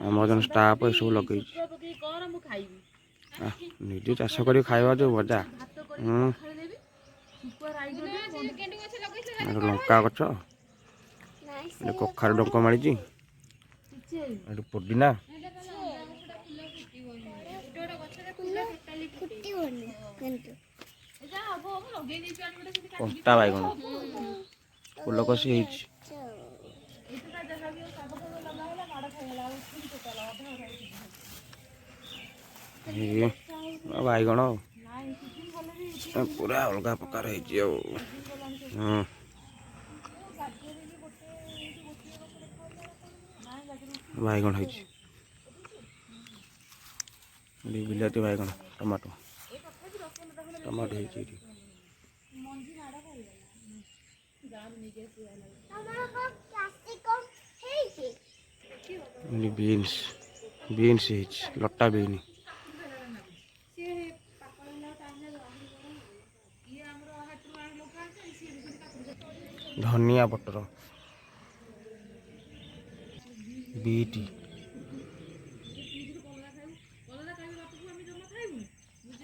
आम जन स्टाफ सब लगे निजे चाष कर खावा जो मजा लंका गछ कखार डंक माड़ी पुदीना कंटा बैगण फुल कषि बैगण पूरा अलग प्रकार बैगण बिलाती बैगण टमाटो टमाटो बीन्स बीन्स लटा बीन धनिया पटर बीट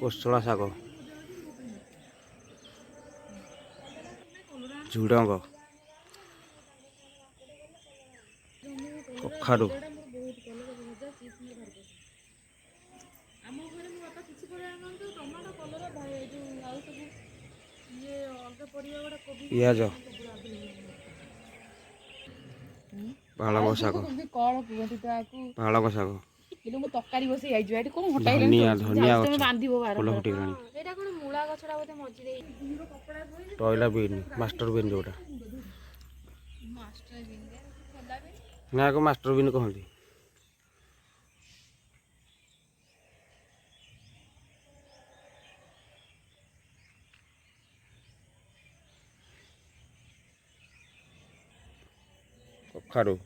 कोशला शाग झुडंग कखारू पियाज पालक शाग पालक शाग धनिया धनिया फुल फुटिगलानी टॉयला बीन मास्टर बीन जोटा ना को मास्टर बीन कहती कखारू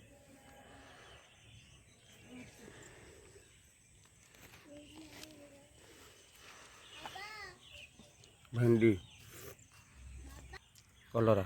भेंडी कलरा